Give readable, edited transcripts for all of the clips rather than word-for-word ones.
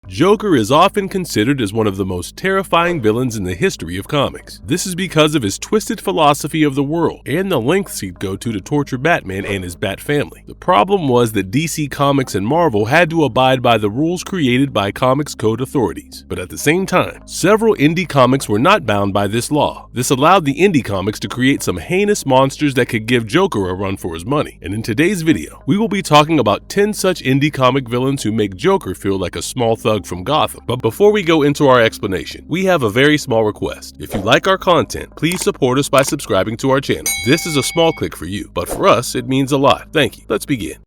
Joker is often considered as one of the most terrifying villains in the history of comics. This is because of his twisted philosophy of the world and the lengths he'd go to torture Batman and his Bat family. The problem was that DC Comics and Marvel had to abide by the rules created by Comics Code authorities. But at the same time, several indie comics were not bound by this law. This allowed the indie comics to create some heinous monsters that could give Joker a run for his money. And in today's video, we will be talking about 10 such indie comic villains who make Joker feel like a small thug from Gotham. But before we go into our explanation, we have a very small request. If you like our content, please support us by subscribing to our channel. This is a small click for you, but for us, it means a lot. Thank you. Let's begin.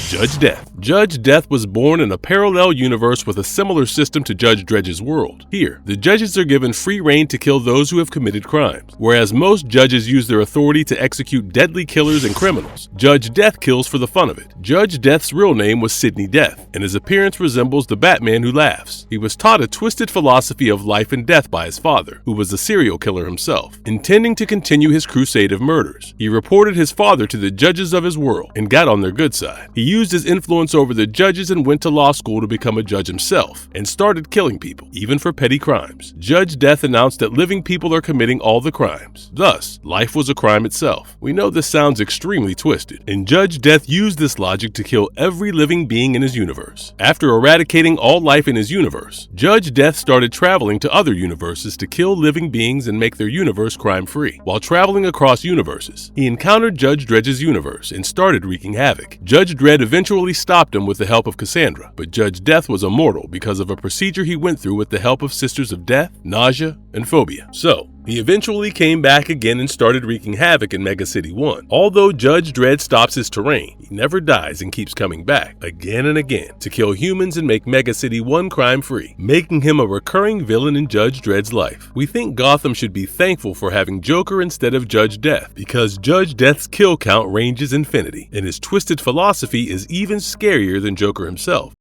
Judge Death. Judge Death was born in a parallel universe with a similar system to Judge Dredd's world. Here, the judges are given free rein to kill those who have committed crimes. Whereas most judges use their authority to execute deadly killers and criminals, Judge Death kills for the fun of it. Judge Death's real name was Sidney Death, and his appearance resembles the Batman who laughs. He was taught a twisted philosophy of life and death by his father, who was a serial killer himself. Intending to continue his crusade of murders, he reported his father to the judges of his world and got on their good side. He used his influence over the judges and went to law school to become a judge himself, and started killing people, even for petty crimes. Judge Death announced that living people are committing all the crimes. Thus, life was a crime itself. We know this sounds extremely twisted, and Judge Death used this logic to kill every living being in his universe. After eradicating all life in his universe, Judge Death started traveling to other universes to kill living beings and make their universe crime-free. While traveling across universes, he encountered Judge Dredd's universe and started wreaking havoc. Judge Dredd eventually stopped him with the help of Cassandra, but Judge Death was immortal because of a procedure he went through with the help of Sisters of Death, Nausea, and Phobia. So, he eventually came back again and started wreaking havoc in Mega City 1. Although Judge Dredd stops his terrain, he never dies and keeps coming back again and again to kill humans and make Mega City 1 crime-free, making him a recurring villain in Judge Dredd's life. We think Gotham should be thankful for having Joker instead of Judge Death, because Judge Death's kill count ranges infinity, and his twisted philosophy is even scarier than Joker himself.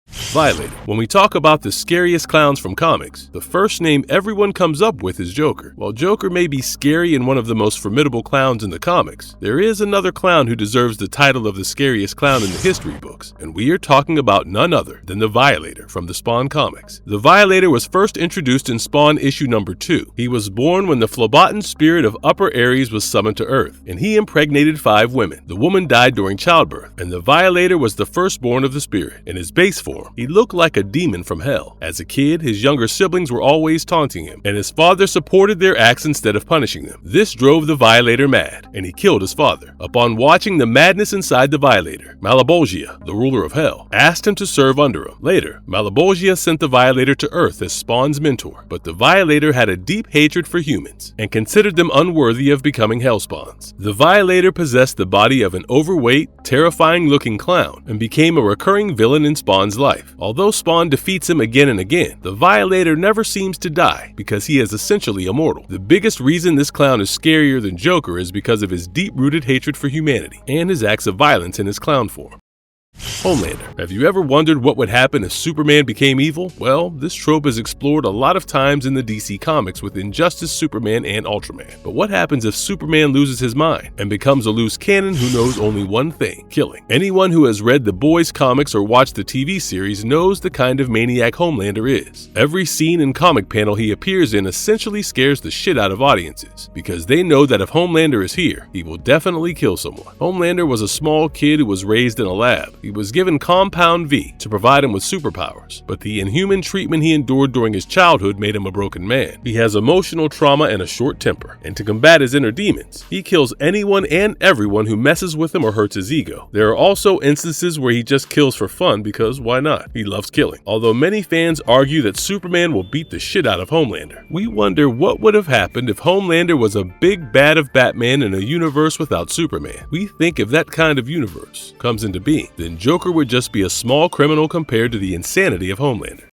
Violator. When we talk about the scariest clowns from comics, the first name everyone comes up with is Joker. While Joker may be scary and one of the most formidable clowns in the comics, there is another clown who deserves the title of the scariest clown in the history books, and we are talking about none other than the Violator from the Spawn comics. The Violator was first introduced in Spawn issue number 2. He was born when the phlebotan spirit of Upper Ares was summoned to Earth, and he impregnated 5 women. The woman died during childbirth, and the Violator was the firstborn of the spirit. In his base form, he looked like a demon from hell. As a kid, his younger siblings were always taunting him, and his father supported their acts instead of punishing them. This drove the Violator mad, and he killed his father. Upon watching the madness inside the Violator, Malebolgia, the ruler of hell, asked him to serve under him. Later, Malebolgia sent the Violator to Earth as Spawn's mentor, but the Violator had a deep hatred for humans and considered them unworthy of becoming Hellspawns. The Violator possessed the body of an overweight, terrifying-looking clown and became a recurring villain in Spawn's life. Although Spawn defeats him again and again, the Violator never seems to die because he is essentially immortal. The biggest reason this clown is scarier than Joker is because of his deep-rooted hatred for humanity and his acts of violence in his clown form. Homelander. Have you ever wondered what would happen if Superman became evil? Well, this trope is explored a lot of times in the DC Comics with Injustice, Superman, and Ultraman. But what happens if Superman loses his mind and becomes a loose cannon who knows only one thing: killing? Anyone who has read the Boys comics or watched the TV series knows the kind of maniac Homelander is. Every scene and comic panel he appears in essentially scares the shit out of audiences, because they know that if Homelander is here, he will definitely kill someone. Homelander was a small kid who was raised in a lab. He was given Compound V to provide him with superpowers, but the inhuman treatment he endured during his childhood made him a broken man. He has emotional trauma and a short temper, and to combat his inner demons, he kills anyone and everyone who messes with him or hurts his ego. There are also instances where he just kills for fun because why not? He loves killing. Although many fans argue that Superman will beat the shit out of Homelander, we wonder what would have happened if Homelander was a big bad of Batman in a universe without Superman. We think if that kind of universe comes into being, then Joker would just be a small criminal compared to the insanity of Homelander.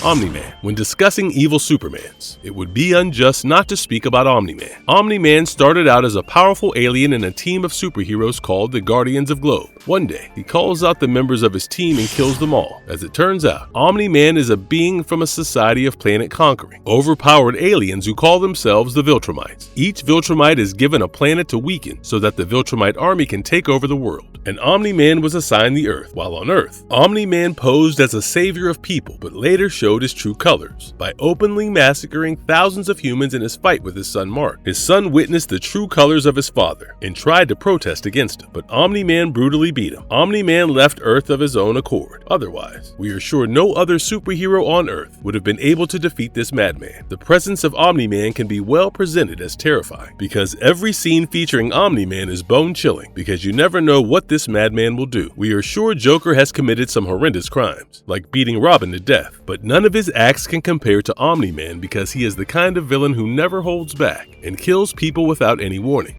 Omni-Man. When discussing evil Supermans, it would be unjust not to speak about Omni-Man. Omni-Man started out as a powerful alien in a team of superheroes called the Guardians of Globe. One day, he calls out the members of his team and kills them all. As it turns out, Omni-Man is a being from a society of planet conquering, overpowered aliens who call themselves the Viltrumites. Each Viltrumite is given a planet to weaken so that the Viltrumite army can take over the world. And Omni-Man was assigned the Earth. While on Earth, Omni-Man posed as a savior of people, but later showed his true colors by openly massacring thousands of humans in his fight with his son Mark. His son witnessed the true colors of his father and tried to protest against him, but Omni-Man brutally beat him. Omni-Man left Earth of his own accord. Otherwise, we are sure no other superhero on Earth would have been able to defeat this madman. The presence of Omni-Man can be well presented as terrifying, because every scene featuring Omni-Man is bone-chilling, because you never know what this madman will do. We are sure Joker has committed some horrendous crimes, like beating Robin to death, but none of his acts can compare to Omni-Man because he is the kind of villain who never holds back and kills people without any warning.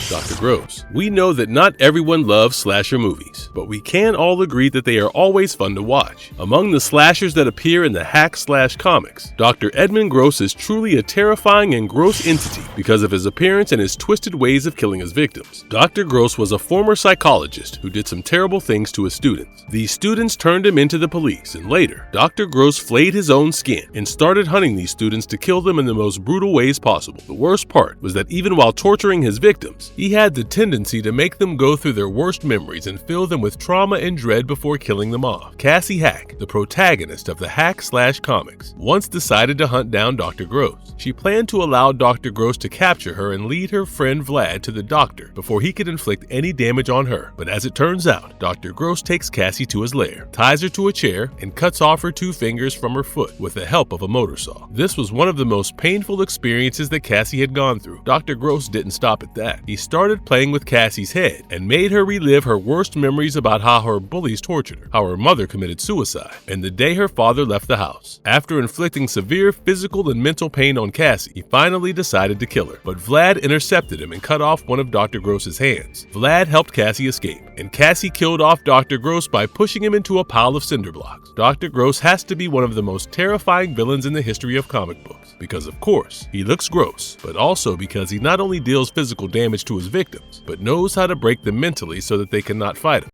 Dr. Gross. We know that not everyone loves slasher movies, but we can all agree that they are always fun to watch. Among the slashers that appear in the hack/comics, Dr. Edmund Gross is truly a terrifying and gross entity because of his appearance and his twisted ways of killing his victims. Dr. Gross was a former psychologist who did some terrible things to his students. These students turned him into the police, and later, Dr. Gross flayed his own skin and started hunting these students to kill them in the most brutal ways possible. The worst part was that even while torturing his victims, he had the tendency to make them go through their worst memories and fill them with trauma and dread before killing them off. Cassie Hack, the protagonist of the hack/comics, once decided to hunt down Dr. Gross. She planned to allow Dr. Gross to capture her and lead her friend Vlad to the doctor before he could inflict any damage on her. But as it turns out, Dr. Gross takes Cassie to his lair, ties her to a chair, and cuts off her 2 fingers from her foot with the help of a motor saw. This was one of the most painful experiences that Cassie had gone through. Dr. Gross didn't stop at that. He started playing with Cassie's head and made her relive her worst memories about how her bullies tortured her, how her mother committed suicide, and the day her father left the house. After inflicting severe physical and mental pain on Cassie, he finally decided to kill her, but Vlad intercepted him and cut off one of Dr. Gross's hands. Vlad helped Cassie escape, and Cassie killed off Dr. Gross by pushing him into a pile of cinder blocks. Dr. Gross has to be one of the most terrifying villains in the history of comic books, because of course, he looks gross, but also because he not only deals physical damage to his victims, but knows how to break them mentally so that they cannot fight him.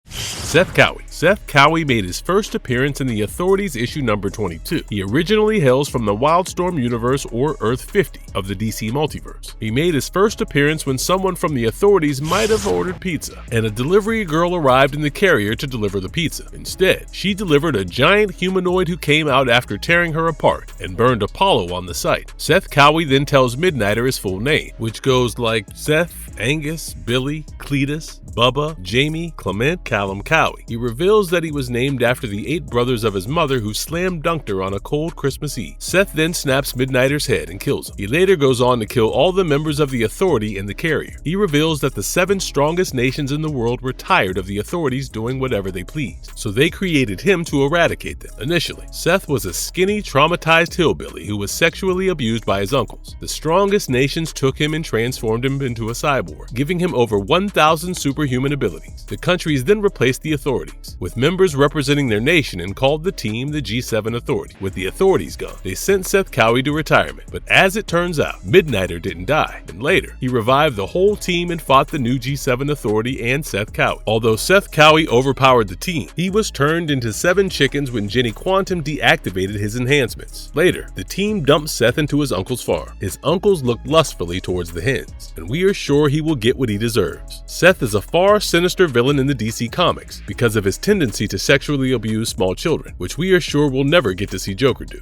Seth Cowie. Seth Cowie made his first appearance in The Authorities issue number 22. He originally hails from the Wildstorm universe or Earth 50 of the DC multiverse. He made his first appearance when someone from the Authorities might have ordered pizza, and a delivery girl arrived in the carrier to deliver the pizza. Instead, she delivered a giant humanoid who came out after tearing her apart and burned Apollo on the site. Seth Cowie then tells Midnighter his full name, which goes like Seth, Angus, Billy, Cletus, Bubba, Jamie, Clement, Callum Cowie. He reveals that he was named after the 8 brothers of his mother who slam dunked her on a cold Christmas Eve. Seth then snaps Midnighter's head and kills him. He later goes on to kill all the members of the Authority in the carrier. He reveals that the 7 strongest nations in the world were tired of the Authorities doing whatever they pleased, so they created him to eradicate them. Initially, Seth was a skinny, traumatized hillbilly who was sexually abused by his uncles. The strongest nations took him and transformed him into a cyborg, giving him over 1,000 superhuman abilities. The countries then replaced the Authorities, with members representing their nation, and called the team the G7 Authority. With the Authorities gone, they sent Seth Cowie to retirement, but as it turns out, Midnighter didn't die, and later, he revived the whole team and fought the new G7 Authority and Seth Cowie. Although Seth Cowie overpowered the team, he was turned into 7 chickens when Jenny Quantum deactivated his enhancements. Later, the team dumped Seth into his uncle's farm. His uncles looked lustfully towards the hens, and we are sure he will get what he deserves. Seth is a far sinister villain in the DC Comics because of his tendency to sexually abuse small children, which we are sure we'll never get to see Joker do.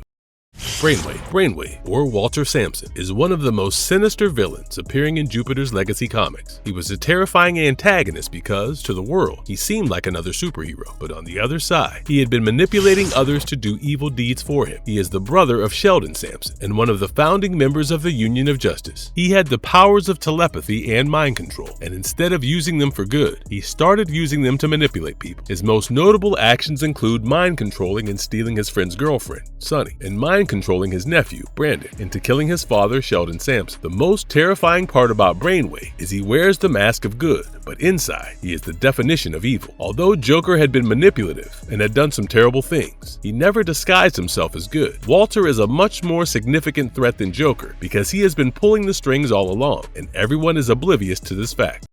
Brainwave, or Walter Sampson, is one of the most sinister villains appearing in Jupiter's Legacy comics. He was a terrifying antagonist because, to the world, he seemed like another superhero, but on the other side, he had been manipulating others to do evil deeds for him. He is the brother of Sheldon Sampson and one of the founding members of the Union of Justice. He had the powers of telepathy and mind control, and instead of using them for good, he started using them to manipulate people. His most notable actions include mind controlling and stealing his friend's girlfriend, Sunny, and mind mind controlling his nephew, Brandon, into killing his father, Sheldon Sampson. The most terrifying part about Brainwave is he wears the mask of good, but inside, he is the definition of evil. Although Joker had been manipulative and had done some terrible things, he never disguised himself as good. Walter is a much more significant threat than Joker because he has been pulling the strings all along, and everyone is oblivious to this fact.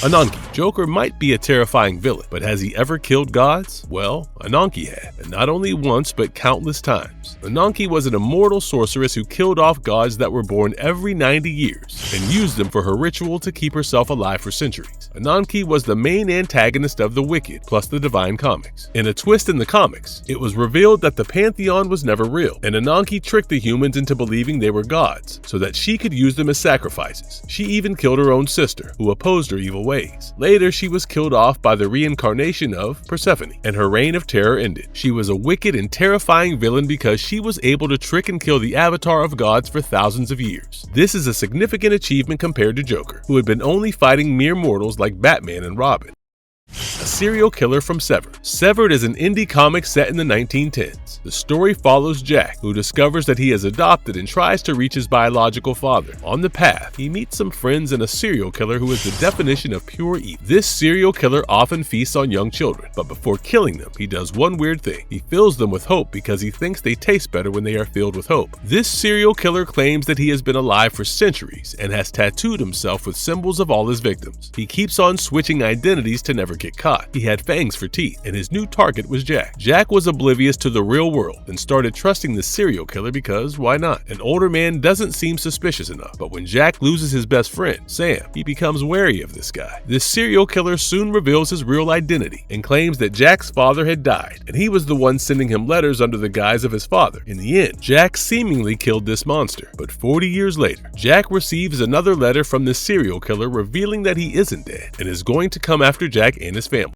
Ananke. Joker might be a terrifying villain, but has he ever killed gods? Well, Ananke had, and not only once but countless times. Ananke was an immortal sorceress who killed off gods that were born every 90 years and used them for her ritual to keep herself alive for centuries. Ananke was the main antagonist of the Wicked plus the Divine Comics. In a twist in the comics, it was revealed that the Pantheon was never real, and Ananke tricked the humans into believing they were gods so that she could use them as sacrifices. She even killed her own sister, who opposed her evil ways. Later, she was killed off by the reincarnation of Persephone, and her reign of terror ended. She was a wicked and terrifying villain because she was able to trick and kill the avatar of gods for thousands of years. This is a significant achievement compared to Joker, who had been only fighting mere mortals like Batman and Robin. A serial killer from Severed. Severed is an indie comic set in the 1910s. The story follows Jack, who discovers that he is adopted and tries to reach his biological father. On the path, he meets some friends and a serial killer who is the definition of pure evil. This serial killer often feasts on young children, but before killing them, he does one weird thing. He fills them with hope because he thinks they taste better when they are filled with hope. This serial killer claims that he has been alive for centuries and has tattooed himself with symbols of all his victims. He keeps on switching identities to never get caught. He had fangs for teeth, and his new target was Jack. Jack was oblivious to the real world and started trusting the serial killer because why not? An older man doesn't seem suspicious enough, but when Jack loses his best friend, Sam, he becomes wary of this guy. This serial killer soon reveals his real identity and claims that Jack's father had died, and he was the one sending him letters under the guise of his father. In the end, Jack seemingly killed this monster, but 40 years later, Jack receives another letter from the serial killer revealing that he isn't dead and is going to come after Jack and his family.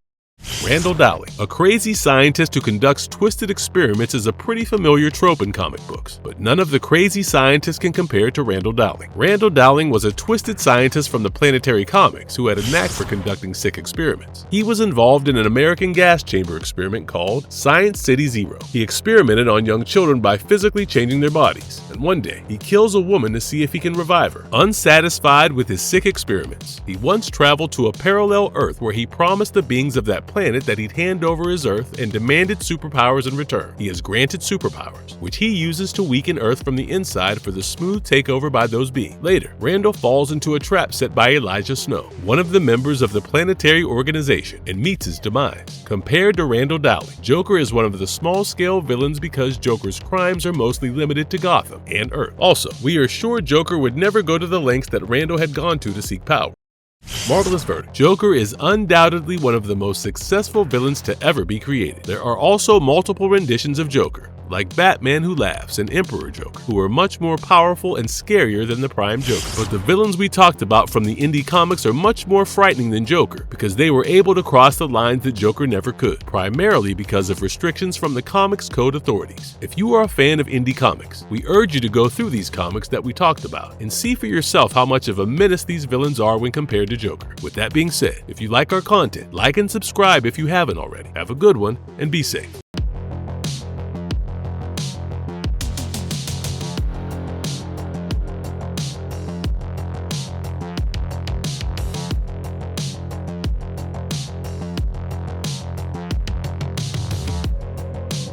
Randall Dowling. A crazy scientist who conducts twisted experiments is a pretty familiar trope in comic books, but none of the crazy scientists can compare to Randall Dowling. Randall Dowling was a twisted scientist from the Planetary Comics who had a knack for conducting sick experiments. He was involved in an American gas chamber experiment called Science City Zero. He experimented on young children by physically changing their bodies, and one day he kills a woman to see if he can revive her. Unsatisfied with his sick experiments, he once traveled to a parallel Earth where he promised the beings of that planet that he'd hand over his Earth and demanded superpowers in return. He is granted superpowers, which he uses to weaken Earth from the inside for the smooth takeover by those beings. Later, Randall falls into a trap set by Elijah Snow, one of the members of the Planetary Organization, and meets his demise. Compared to Randall Dowling, Joker is one of the small-scale villains because Joker's crimes are mostly limited to Gotham and Earth. Also, we are sure Joker would never go to the lengths that Randall had gone to seek power. Marvelous verdict. Joker is undoubtedly one of the most successful villains to ever be created. There are also multiple renditions of Joker, like Batman Who Laughs and Emperor Joker, who are much more powerful and scarier than the Prime Joker. But the villains we talked about from the indie comics are much more frightening than Joker because they were able to cross the lines that Joker never could, primarily because of restrictions from the Comics Code authorities. If you are a fan of indie comics, we urge you to go through these comics that we talked about and see for yourself how much of a menace these villains are when compared to Joker. With that being said, if you like our content, like and subscribe if you haven't already. Have a good one and be safe.